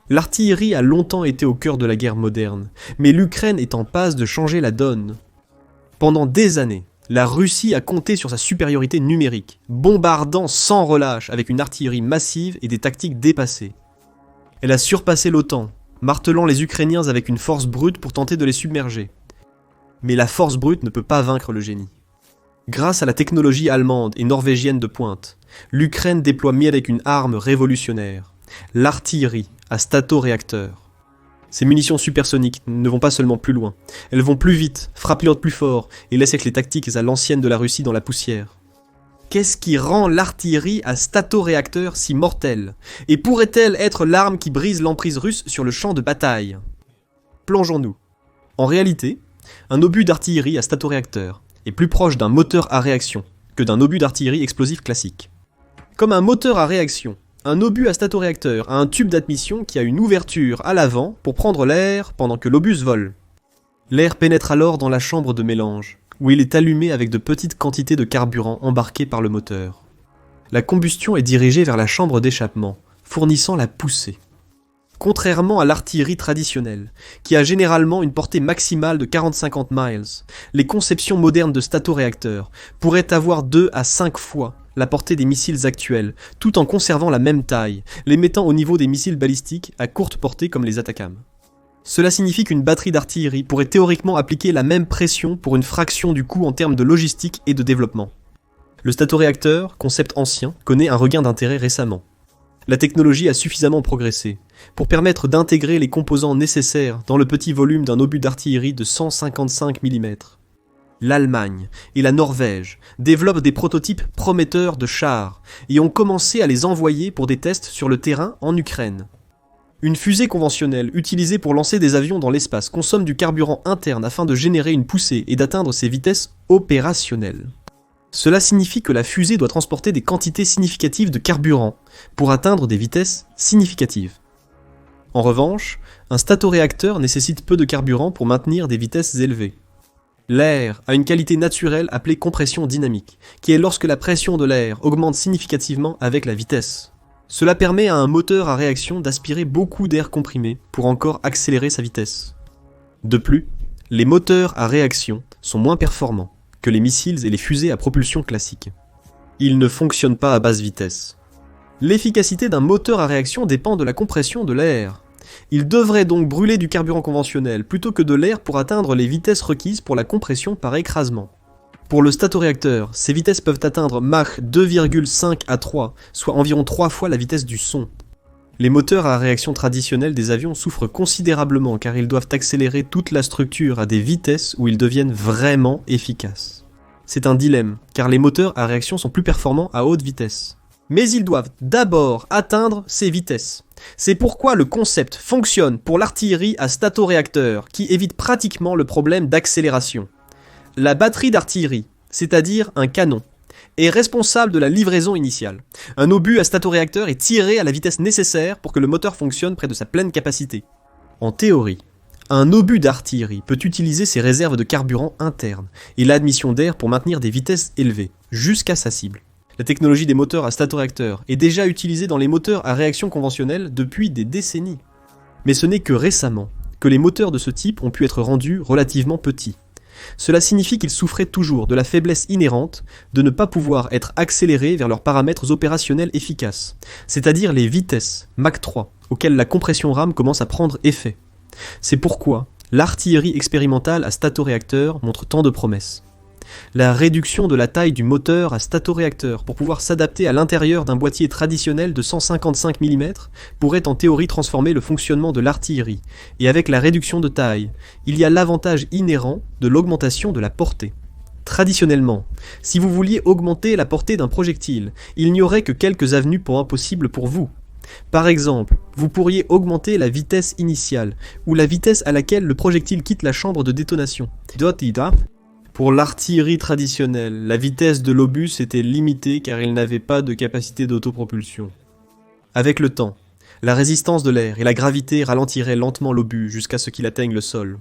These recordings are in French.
L'artillerie a longtemps été au cœur de la guerre moderne, mais l'Ukraine est en passe de changer la donne. Pendant des années, la Russie a compté sur sa supériorité numérique, bombardant sans relâche avec une artillerie massive et des tactiques dépassées. Elle a surpassé l'OTAN, martelant les Ukrainiens avec une force brute pour tenter de les submerger. Mais la force brute ne peut pas vaincre le génie. Grâce à la technologie allemande et norvégienne de pointe, l'Ukraine déploie mieux avec une arme révolutionnaire, l'artillerie à statoréacteur. Ces munitions supersoniques ne vont pas seulement plus loin, elles vont plus vite, frappent plus fort et laissent avec les tactiques à l'ancienne de la Russie dans la poussière. Qu'est-ce qui rend l'artillerie à statoréacteur si mortelle? Et pourrait-elle être l'arme qui brise l'emprise russe sur le champ de bataille? Plongeons-nous. En réalité, un obus d'artillerie à statoréacteur est plus proche d'un moteur à réaction que d'un obus d'artillerie explosif classique. Comme un moteur à réaction, un obus à statoréacteur a un tube d'admission qui a une ouverture à l'avant pour prendre l'air pendant que l'obus vole. L'air pénètre alors dans la chambre de mélange, où il est allumé avec de petites quantités de carburant embarquées par le moteur. La combustion est dirigée vers la chambre d'échappement, fournissant la poussée. Contrairement à l'artillerie traditionnelle, qui a généralement une portée maximale de 40-50 miles, les conceptions modernes de statoréacteurs pourraient avoir 2 à 5 fois la portée des missiles actuels, tout en conservant la même taille, les mettant au niveau des missiles balistiques à courte portée comme les ATACMS. Cela signifie qu'une batterie d'artillerie pourrait théoriquement appliquer la même pression pour une fraction du coût en termes de logistique et de développement. Le statoréacteur, concept ancien, connaît un regain d'intérêt récemment. La technologie a suffisamment progressé pour permettre d'intégrer les composants nécessaires dans le petit volume d'un obus d'artillerie de 155 mm. L'Allemagne et la Norvège développent des prototypes prometteurs de chars et ont commencé à les envoyer pour des tests sur le terrain en Ukraine. Une fusée conventionnelle utilisée pour lancer des avions dans l'espace consomme du carburant interne afin de générer une poussée et d'atteindre ses vitesses opérationnelles. Cela signifie que la fusée doit transporter des quantités significatives de carburant pour atteindre des vitesses significatives. En revanche, un statoréacteur nécessite peu de carburant pour maintenir des vitesses élevées. L'air a une qualité naturelle appelée compression dynamique, qui est lorsque la pression de l'air augmente significativement avec la vitesse. Cela permet à un moteur à réaction d'aspirer beaucoup d'air comprimé pour encore accélérer sa vitesse. De plus, les moteurs à réaction sont moins performants que les missiles et les fusées à propulsion classique. Ils ne fonctionnent pas à basse vitesse. L'efficacité d'un moteur à réaction dépend de la compression de l'air. Il devrait donc brûler du carburant conventionnel plutôt que de l'air pour atteindre les vitesses requises pour la compression par écrasement. Pour le statoréacteur, ces vitesses peuvent atteindre Mach 2,5 à 3, soit environ 3 fois la vitesse du son. Les moteurs à réaction traditionnels des avions souffrent considérablement car ils doivent accélérer toute la structure à des vitesses où ils deviennent vraiment efficaces. C'est un dilemme, car les moteurs à réaction sont plus performants à haute vitesse. Mais ils doivent d'abord atteindre ces vitesses. C'est pourquoi le concept fonctionne pour l'artillerie à statoréacteur, qui évite pratiquement le problème d'accélération. La batterie d'artillerie, c'est-à-dire un canon, est responsable de la livraison initiale. Un obus à statoréacteur est tiré à la vitesse nécessaire pour que le moteur fonctionne près de sa pleine capacité. En théorie, un obus d'artillerie peut utiliser ses réserves de carburant internes et l'admission d'air pour maintenir des vitesses élevées, jusqu'à sa cible. La technologie des moteurs à statoréacteur est déjà utilisée dans les moteurs à réaction conventionnelle depuis des décennies. Mais ce n'est que récemment que les moteurs de ce type ont pu être rendus relativement petits. Cela signifie qu'ils souffraient toujours de la faiblesse inhérente de ne pas pouvoir être accélérés vers leurs paramètres opérationnels efficaces, c'est-à-dire les vitesses Mach 3, auxquelles la compression rame commence à prendre effet. C'est pourquoi l'artillerie expérimentale à statoréacteur montre tant de promesses. La réduction de la taille du moteur à statoréacteur pour pouvoir s'adapter à l'intérieur d'un boîtier traditionnel de 155 mm pourrait en théorie transformer le fonctionnement de l'artillerie, et avec la réduction de taille, il y a l'avantage inhérent de l'augmentation de la portée. Traditionnellement, si vous vouliez augmenter la portée d'un projectile, il n'y aurait que quelques avenues possibles pour vous. Par exemple, vous pourriez augmenter la vitesse initiale, ou la vitesse à laquelle le projectile quitte la chambre de détonation. Pour l'artillerie traditionnelle, la vitesse de l'obus était limitée car il n'avait pas de capacité d'autopropulsion. Avec le temps, la résistance de l'air et la gravité ralentiraient lentement l'obus jusqu'à ce qu'il atteigne le sol.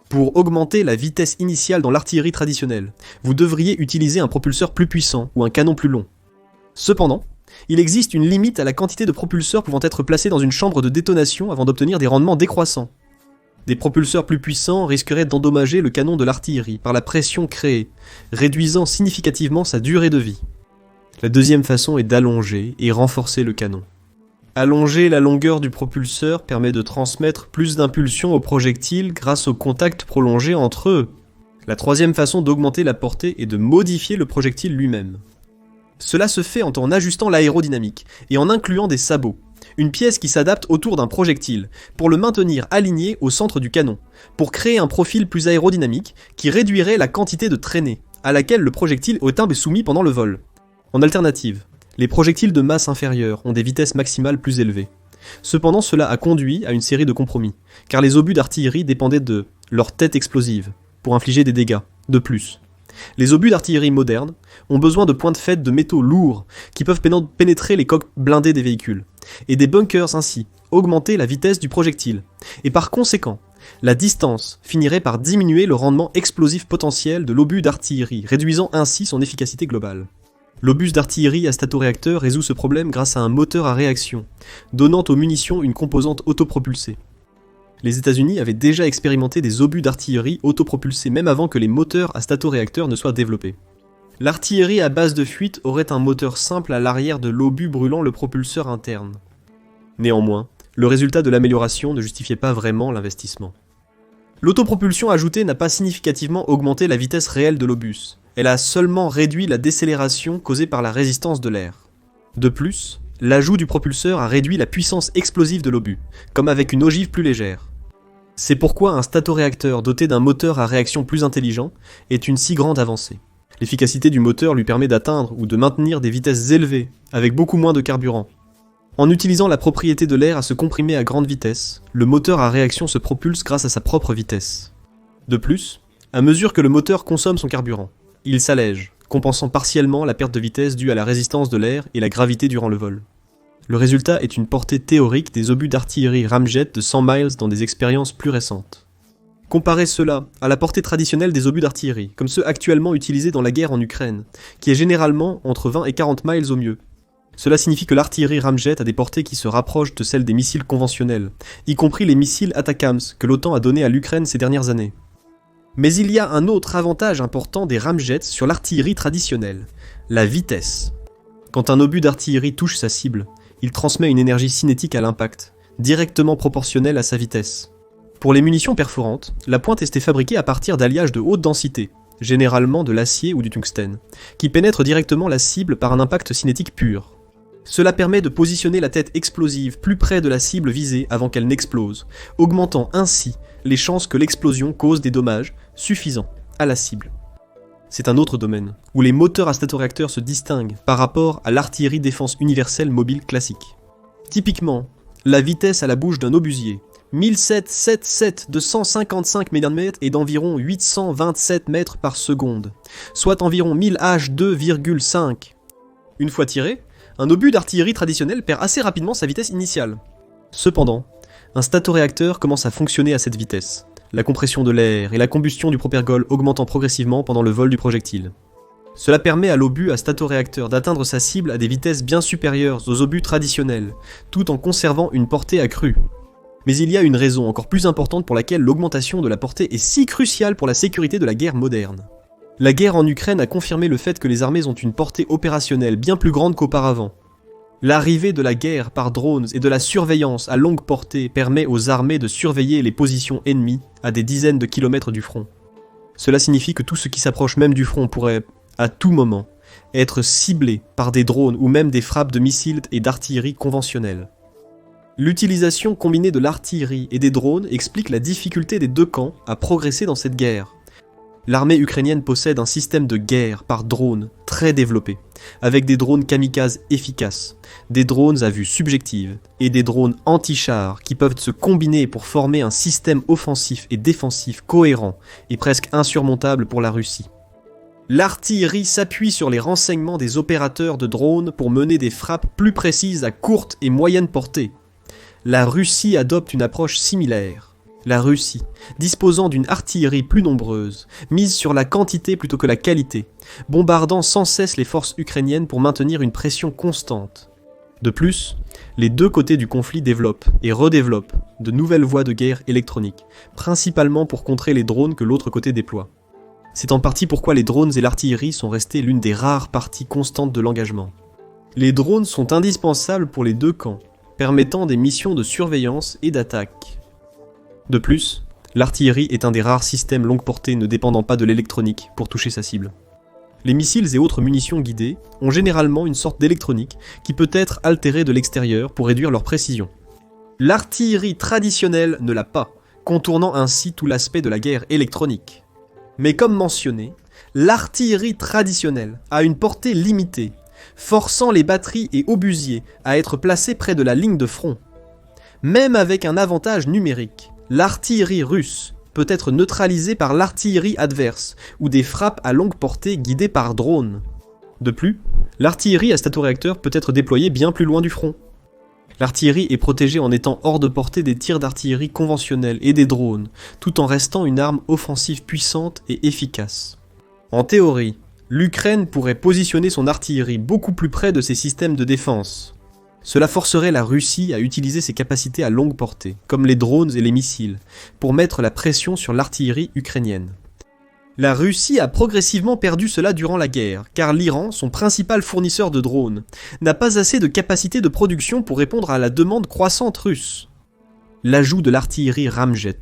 Pour augmenter la vitesse initiale dans l'artillerie traditionnelle, vous devriez utiliser un propulseur plus puissant ou un canon plus long. Cependant, Il existe une limite à la quantité de propulseurs pouvant être placés dans une chambre de détonation avant d'obtenir des rendements décroissants. Des propulseurs plus puissants risqueraient d'endommager le canon de l'artillerie par la pression créée, réduisant significativement sa durée de vie. La deuxième façon est d'allonger et renforcer le canon. Allonger la longueur du propulseur permet de transmettre plus d'impulsion aux projectiles grâce au contact prolongé entre eux. La troisième façon d'augmenter la portée est de modifier le projectile lui-même. Cela se fait en ajustant l'aérodynamique et en incluant des sabots, une pièce qui s'adapte autour d'un projectile, pour le maintenir aligné au centre du canon, pour créer un profil plus aérodynamique qui réduirait la quantité de traînée à laquelle le projectile est soumis pendant le vol. En alternative, les projectiles de masse inférieure ont des vitesses maximales plus élevées. Cependant, cela a conduit à une série de compromis, car les obus d'artillerie dépendaient de leur tête explosive, pour infliger des dégâts, de plus. Les obus d'artillerie modernes ont besoin de points de faite de métaux lourds qui peuvent pénétrer les coques blindées des véhicules, et des bunkers ainsi, augmenter la vitesse du projectile. Et par conséquent, la distance finirait par diminuer le rendement explosif potentiel de l'obus d'artillerie, réduisant ainsi son efficacité globale. L'obus d'artillerie à statoréacteur résout ce problème grâce à un moteur à réaction, donnant aux munitions une composante autopropulsée. Les États-Unis avaient déjà expérimenté des obus d'artillerie autopropulsés même avant que les moteurs à statoréacteur ne soient développés. L'artillerie à base de fuite aurait un moteur simple à l'arrière de l'obus brûlant le propulseur interne. Néanmoins, le résultat de l'amélioration ne justifiait pas vraiment l'investissement. L'autopropulsion ajoutée n'a pas significativement augmenté la vitesse réelle de l'obus, elle a seulement réduit la décélération causée par la résistance de l'air. De plus, l'ajout du propulseur a réduit la puissance explosive de l'obus, comme avec une ogive plus légère. C'est pourquoi un statoréacteur doté d'un moteur à réaction plus intelligent est une si grande avancée. L'efficacité du moteur lui permet d'atteindre ou de maintenir des vitesses élevées, avec beaucoup moins de carburant. En utilisant la propriété de l'air à se comprimer à grande vitesse, le moteur à réaction se propulse grâce à sa propre vitesse. De plus, à mesure que le moteur consomme son carburant, il s'allège, compensant partiellement la perte de vitesse due à la résistance de l'air et la gravité durant le vol. Le résultat est une portée théorique des obus d'artillerie ramjet de 100 miles dans des expériences plus récentes. Comparez cela à la portée traditionnelle des obus d'artillerie, comme ceux actuellement utilisés dans la guerre en Ukraine, qui est généralement entre 20 et 40 miles au mieux. Cela signifie que l'artillerie ramjet a des portées qui se rapprochent de celles des missiles conventionnels, y compris les missiles ATACMS que l'OTAN a donnés à l'Ukraine ces dernières années. Mais il y a un autre avantage important des ramjets sur l'artillerie traditionnelle, la vitesse. Quand un obus d'artillerie touche sa cible, il transmet une énergie cinétique à l'impact, directement proportionnelle à sa vitesse. Pour les munitions perforantes, la pointe était fabriquée à partir d'alliages de haute densité, généralement de l'acier ou du tungstène, qui pénètrent directement la cible par un impact cinétique pur. Cela permet de positionner la tête explosive plus près de la cible visée avant qu'elle n'explose, augmentant ainsi les chances que l'explosion cause des dommages suffisants à la cible. C'est un autre domaine, où les moteurs à statoréacteurs se distinguent par rapport à l'artillerie défense universelle mobile classique. Typiquement, la vitesse à la bouche d'un obusier, 1777 de 155 mm est d'environ 827 mètres par seconde, soit environ 1000 H2,5. Une fois tiré, un obus d'artillerie traditionnel perd assez rapidement sa vitesse initiale. Cependant, un statoréacteur commence à fonctionner à cette vitesse, la compression de l'air et la combustion du propergol augmentant progressivement pendant le vol du projectile. Cela permet à l'obus à statoréacteur d'atteindre sa cible à des vitesses bien supérieures aux obus traditionnels, tout en conservant une portée accrue. Mais il y a une raison encore plus importante pour laquelle l'augmentation de la portée est si cruciale pour la sécurité de la guerre moderne. La guerre en Ukraine a confirmé le fait que les armées ont une portée opérationnelle bien plus grande qu'auparavant. L'arrivée de la guerre par drones et de la surveillance à longue portée permet aux armées de surveiller les positions ennemies à des dizaines de kilomètres du front. Cela signifie que tout ce qui s'approche même du front pourrait, à tout moment, être ciblé par des drones ou même des frappes de missiles et d'artillerie conventionnelle. L'utilisation combinée de l'artillerie et des drones explique la difficulté des deux camps à progresser dans cette guerre. L'armée ukrainienne possède un système de guerre par drone très développé, avec des drones kamikazes efficaces, des drones à vue subjective et des drones anti-chars qui peuvent se combiner pour former un système offensif et défensif cohérent et presque insurmontable pour la Russie. L'artillerie s'appuie sur les renseignements des opérateurs de drones pour mener des frappes plus précises à courte et moyenne portée. La Russie adopte une approche similaire. la Russie, disposant d'une artillerie plus nombreuse, mise sur la quantité plutôt que la qualité, bombardant sans cesse les forces ukrainiennes pour maintenir une pression constante. De plus, les deux côtés du conflit développent et redéveloppent de nouvelles voies de guerre électroniques, principalement pour contrer les drones que l'autre côté déploie. C'est en partie pourquoi les drones et l'artillerie sont restés l'une des rares parties constantes de l'engagement. Les drones sont indispensables pour les deux camps, permettant des missions de surveillance et d'attaque. De plus, l'artillerie est un des rares systèmes longue portée ne dépendant pas de l'électronique pour toucher sa cible. Les missiles et autres munitions guidées ont généralement une sorte d'électronique qui peut être altérée de l'extérieur pour réduire leur précision. L'artillerie traditionnelle ne l'a pas, contournant ainsi tout l'aspect de la guerre électronique. Mais comme mentionné, l'artillerie traditionnelle a une portée limitée, forçant les batteries et obusiers à être placés près de la ligne de front. Même avec un avantage numérique, l'artillerie russe peut être neutralisée par l'artillerie adverse ou des frappes à longue portée guidées par drone. De plus, l'artillerie à statoréacteur peut être déployée bien plus loin du front. L'artillerie est protégée en étant hors de portée des tirs d'artillerie conventionnels et des drones, tout en restant une arme offensive puissante et efficace. En théorie, l'Ukraine pourrait positionner son artillerie beaucoup plus près de ses systèmes de défense. Cela forcerait la Russie à utiliser ses capacités à longue portée, comme les drones et les missiles, pour mettre la pression sur l'artillerie ukrainienne. La Russie a progressivement perdu cela durant la guerre, car l'Iran, son principal fournisseur de drones, n'a pas assez de capacité de production pour répondre à la demande croissante russe. L'ajout de l'artillerie Ramjet,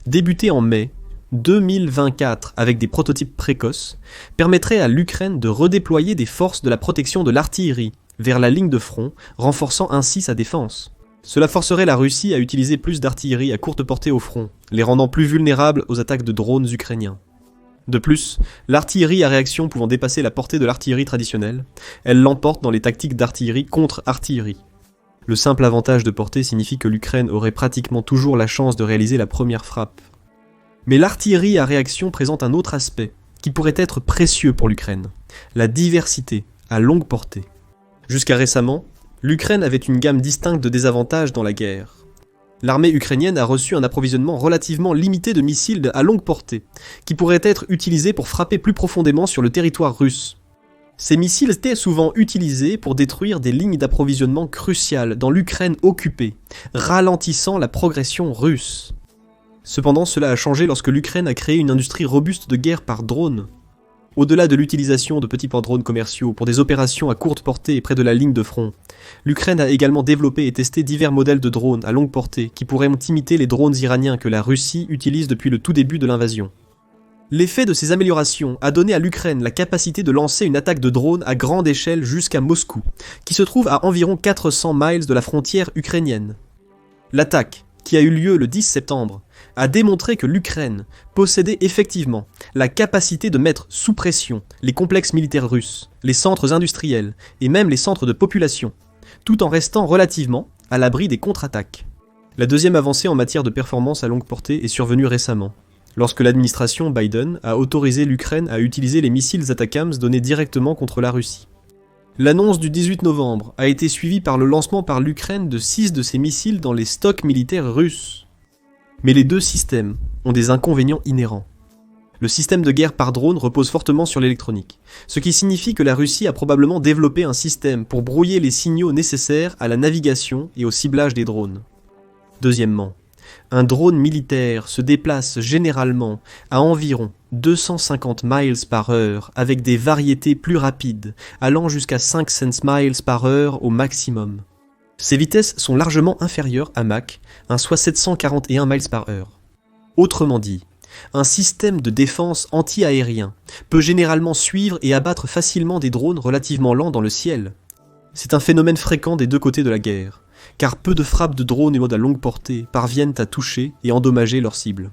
débuté en mai 2024 avec des prototypes précoces, permettrait à l'Ukraine de redéployer des forces de la protection de l'artillerie vers la ligne de front, renforçant ainsi sa défense. Cela forcerait la Russie à utiliser plus d'artillerie à courte portée au front, les rendant plus vulnérables aux attaques de drones ukrainiens. De plus, l'artillerie à réaction pouvant dépasser la portée de l'artillerie traditionnelle, elle l'emporte dans les tactiques d'artillerie contre artillerie. Le simple avantage de portée signifie que l'Ukraine aurait pratiquement toujours la chance de réaliser la première frappe. Mais l'artillerie à réaction présente un autre aspect, qui pourrait être précieux pour l'Ukraine, la diversité à longue portée. Jusqu'à récemment, l'Ukraine avait une gamme distincte de désavantages dans la guerre. L'armée ukrainienne a reçu un approvisionnement relativement limité de missiles à longue portée, qui pourraient être utilisés pour frapper plus profondément sur le territoire russe. Ces missiles étaient souvent utilisés pour détruire des lignes d'approvisionnement cruciales dans l'Ukraine occupée, ralentissant la progression russe. Cependant, cela a changé lorsque l'Ukraine a créé une industrie robuste de guerre par drone. Au-delà de l'utilisation de petits porte-drones commerciaux pour des opérations à courte portée près de la ligne de front, l'Ukraine a également développé et testé divers modèles de drones à longue portée qui pourraient imiter les drones iraniens que la Russie utilise depuis le tout début de l'invasion. L'effet de ces améliorations a donné à l'Ukraine la capacité de lancer une attaque de drone à grande échelle jusqu'à Moscou, qui se trouve à environ 400 miles de la frontière ukrainienne. L'attaque, qui a eu lieu le 10 septembre, a démontré que l'Ukraine possédait effectivement la capacité de mettre sous pression les complexes militaires russes, les centres industriels et même les centres de population, tout en restant relativement à l'abri des contre-attaques. La deuxième avancée en matière de performance à longue portée est survenue récemment, lorsque l'administration Biden a autorisé l'Ukraine à utiliser les missiles Atacams donnés directement contre la Russie. L'annonce du 18 novembre a été suivie par le lancement par l'Ukraine de 6 de ces missiles dans les stocks militaires russes. Mais les deux systèmes ont des inconvénients inhérents. Le système de guerre par drone repose fortement sur l'électronique, ce qui signifie que la Russie a probablement développé un système pour brouiller les signaux nécessaires à la navigation et au ciblage des drones. Deuxièmement, un drone militaire se déplace généralement à environ 250 miles par heure avec des variétés plus rapides, allant jusqu'à 500 miles par heure au maximum. Ces vitesses sont largement inférieures à Mach, soit 741 miles par heure. Autrement dit, un système de défense anti-aérien peut généralement suivre et abattre facilement des drones relativement lents dans le ciel. C'est un phénomène fréquent des deux côtés de la guerre, car peu de frappes de drones et modes à longue portée parviennent à toucher et endommager leurs cibles.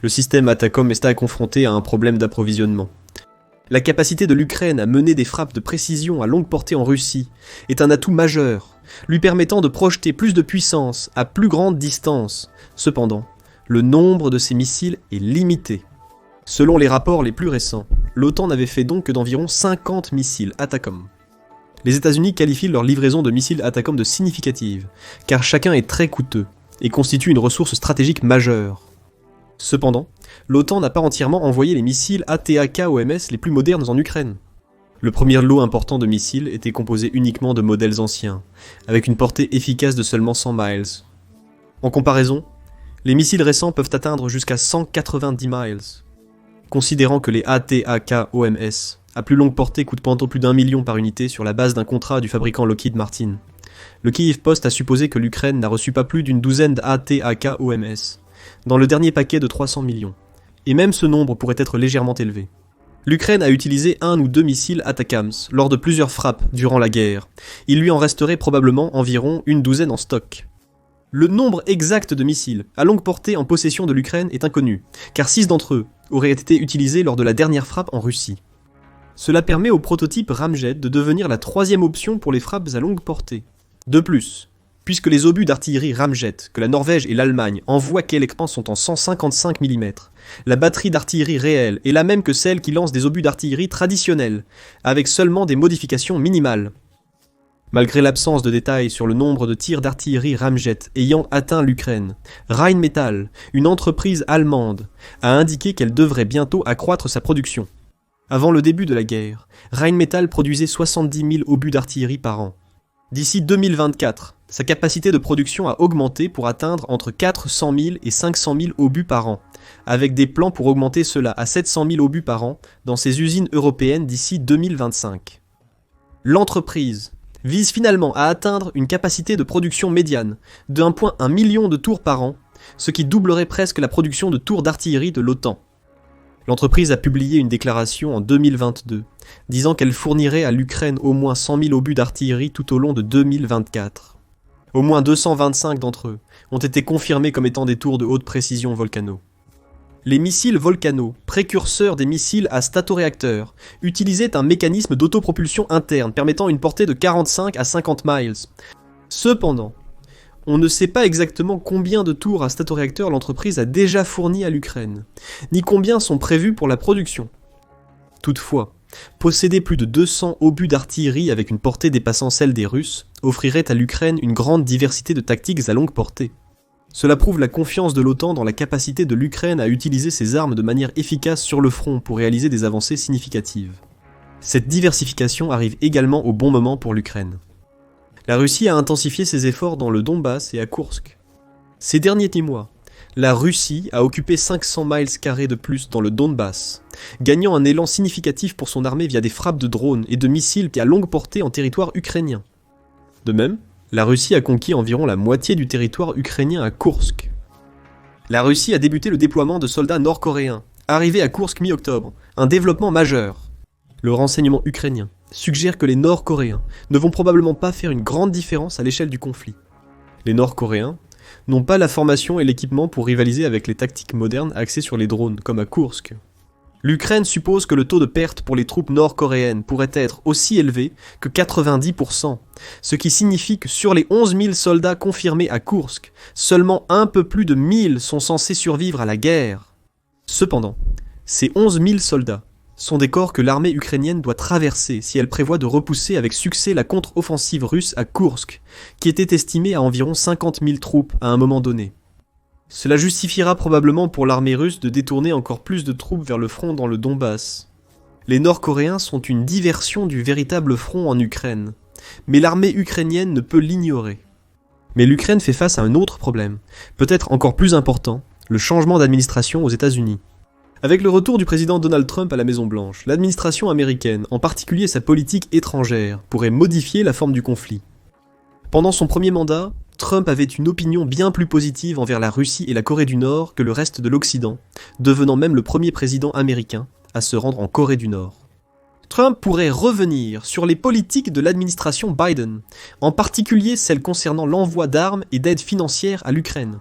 Le système Atacom est confronté à un problème d'approvisionnement. La capacité de l'Ukraine à mener des frappes de précision à longue portée en Russie est un atout majeur, lui permettant de projeter plus de puissance à plus grande distance. Cependant, le nombre de ces missiles est limité. Selon les rapports les plus récents, l'OTAN n'avait fait donc que d'environ 50 missiles Atacom. Les États-Unis qualifient leur livraison de missiles Atacom de significative, car chacun est très coûteux, et constitue une ressource stratégique majeure. Cependant, l'OTAN n'a pas entièrement envoyé les missiles ATAK-OMS les plus modernes en Ukraine. Le premier lot important de missiles était composé uniquement de modèles anciens, avec une portée efficace de seulement 100 miles. En comparaison, les missiles récents peuvent atteindre jusqu'à 190 miles. Considérant que les ATAK-OMS à plus longue portée coûtent pendant plus d'1 million par unité sur la base d'un contrat du fabricant Lockheed Martin, le Kyiv Post a supposé que l'Ukraine n'a reçu pas plus d'une douzaine d'ATAK-OMS, dans le dernier paquet de 300 millions, et même ce nombre pourrait être légèrement élevé. L'Ukraine a utilisé 1 ou 2 missiles ATACMS lors de plusieurs frappes durant la guerre. Il lui en resterait probablement environ une douzaine en stock. Le nombre exact de missiles à longue portée en possession de l'Ukraine est inconnu, car 6 d'entre eux auraient été utilisés lors de la dernière frappe en Russie. Cela permet au prototype Ramjet de devenir la troisième option pour les frappes à longue portée. De plus, puisque les obus d'artillerie Ramjet que la Norvège et l'Allemagne envoient qu'électrement sont en 155 mm, la batterie d'artillerie réelle est la même que celle qui lance des obus d'artillerie traditionnels, avec seulement des modifications minimales. Malgré l'absence de détails sur le nombre de tirs d'artillerie Ramjet ayant atteint l'Ukraine, Rheinmetall, une entreprise allemande, a indiqué qu'elle devrait bientôt accroître sa production. Avant le début de la guerre, Rheinmetall produisait 70 000 obus d'artillerie par an. D'ici 2024, sa capacité de production a augmenté pour atteindre entre 400 000 et 500 000 obus par an, avec des plans pour augmenter cela à 700 000 obus par an dans ses usines européennes d'ici 2025. L'entreprise vise finalement à atteindre une capacité de production médiane de 1,1 million de tours par an, ce qui doublerait presque la production de tours d'artillerie de l'OTAN. L'entreprise a publié une déclaration en 2022, disant qu'elle fournirait à l'Ukraine au moins 100 000 obus d'artillerie tout au long de 2024. Au moins 225 d'entre eux ont été confirmés comme étant des tours de haute précision Volcano. Les missiles Volcano, précurseurs des missiles à statoréacteurs, utilisaient un mécanisme d'autopropulsion interne permettant une portée de 45 à 50 miles. Cependant, on ne sait pas exactement combien de tours à statoréacteurs l'entreprise a déjà fourni à l'Ukraine, ni combien sont prévus pour la production. Toutefois, posséder plus de 200 obus d'artillerie avec une portée dépassant celle des Russes offrirait à l'Ukraine une grande diversité de tactiques à longue portée. Cela prouve la confiance de l'OTAN dans la capacité de l'Ukraine à utiliser ses armes de manière efficace sur le front pour réaliser des avancées significatives. Cette diversification arrive également au bon moment pour l'Ukraine. La Russie a intensifié ses efforts dans le Donbass et à Koursk. Ces derniers mois, la Russie a occupé 500 miles carrés de plus dans le Donbass, gagnant un élan significatif pour son armée via des frappes de drones et de missiles à longue portée en territoire ukrainien. De même, la Russie a conquis environ la moitié du territoire ukrainien à Koursk. La Russie a débuté le déploiement de soldats nord-coréens, arrivés à Koursk mi-octobre, un développement majeur. Le renseignement ukrainien suggère que les Nord-Coréens ne vont probablement pas faire une grande différence à l'échelle du conflit. Les Nord-Coréens n'ont pas la formation et l'équipement pour rivaliser avec les tactiques modernes axées sur les drones, comme à Koursk. L'Ukraine suppose que le taux de perte pour les troupes nord-coréennes pourrait être aussi élevé que 90%, ce qui signifie que sur les 11 000 soldats confirmés à Koursk, seulement un peu plus de 1000 sont censés survivre à la guerre. Cependant, ces 11 000 soldats sont des corps que l'armée ukrainienne doit traverser si elle prévoit de repousser avec succès la contre-offensive russe à Koursk, qui était estimée à environ 50 000 troupes à un moment donné. Cela justifiera probablement pour l'armée russe de détourner encore plus de troupes vers le front dans le Donbass. Les Nord-Coréens sont une diversion du véritable front en Ukraine, mais l'armée ukrainienne ne peut l'ignorer. Mais l'Ukraine fait face à un autre problème, peut-être encore plus important, le changement d'administration aux États-Unis. Avec le retour du président Donald Trump à la Maison-Blanche, l'administration américaine, en particulier sa politique étrangère, pourrait modifier la forme du conflit. Pendant son premier mandat, Trump avait une opinion bien plus positive envers la Russie et la Corée du Nord que le reste de l'Occident, devenant même le premier président américain à se rendre en Corée du Nord. Trump pourrait revenir sur les politiques de l'administration Biden, en particulier celles concernant l'envoi d'armes et d'aide financière à l'Ukraine.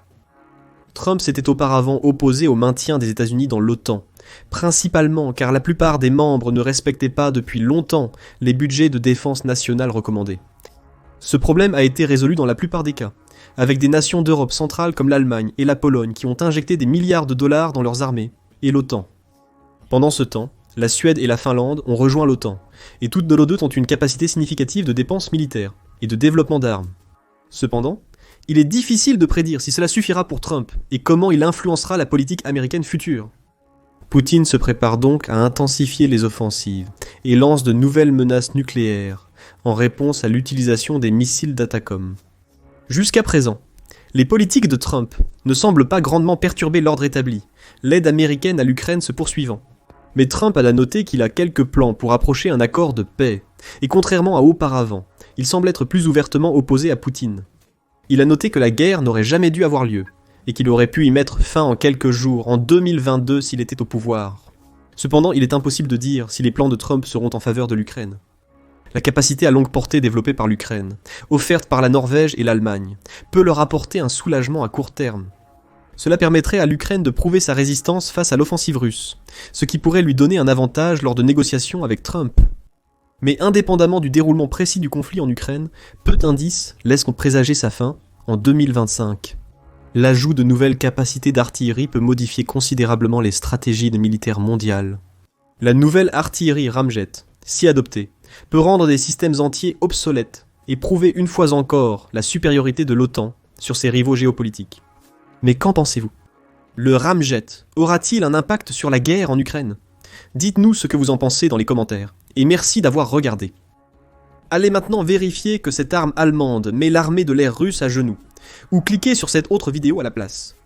Trump s'était auparavant opposé au maintien des États-Unis dans l'OTAN, principalement car la plupart des membres ne respectaient pas depuis longtemps les budgets de défense nationale recommandés. Ce problème a été résolu dans la plupart des cas, avec des nations d'Europe centrale comme l'Allemagne et la Pologne qui ont injecté des milliards de dollars dans leurs armées, et l'OTAN. Pendant ce temps, la Suède et la Finlande ont rejoint l'OTAN, et toutes nos deux ont une capacité significative de dépenses militaires et de développement d'armes. Cependant, Il est difficile de prédire si cela suffira pour Trump et comment il influencera la politique américaine future. Poutine se prépare donc à intensifier les offensives et lance de nouvelles menaces nucléaires en réponse à l'utilisation des missiles d'Atacom. Jusqu'à présent, les politiques de Trump ne semblent pas grandement perturber l'ordre établi, l'aide américaine à l'Ukraine se poursuivant. Mais Trump a noté qu'il a quelques plans pour approcher un accord de paix, et contrairement à auparavant, il semble être plus ouvertement opposé à Poutine. Il a noté que la guerre n'aurait jamais dû avoir lieu, et qu'il aurait pu y mettre fin en quelques jours, en 2022 s'il était au pouvoir. Cependant, il est impossible de dire si les plans de Trump seront en faveur de l'Ukraine. La capacité à longue portée développée par l'Ukraine, offerte par la Norvège et l'Allemagne, peut leur apporter un soulagement à court terme. Cela permettrait à l'Ukraine de prouver sa résistance face à l'offensive russe, ce qui pourrait lui donner un avantage lors de négociations avec Trump. Mais indépendamment du déroulement précis du conflit en Ukraine, peu d'indices laissent présager sa fin en 2025. L'ajout de nouvelles capacités d'artillerie peut modifier considérablement les stratégies militaires mondiales. La nouvelle artillerie ramjet, si adoptée, peut rendre des systèmes entiers obsolètes et prouver une fois encore la supériorité de l'OTAN sur ses rivaux géopolitiques. Mais qu'en pensez-vous? Le ramjet aura-t-il un impact sur la guerre en Ukraine? Dites-nous ce que vous en pensez dans les commentaires, et merci d'avoir regardé. Allez maintenant vérifier que cette arme allemande met l'armée de l'air russe à genoux, ou cliquez sur cette autre vidéo à la place.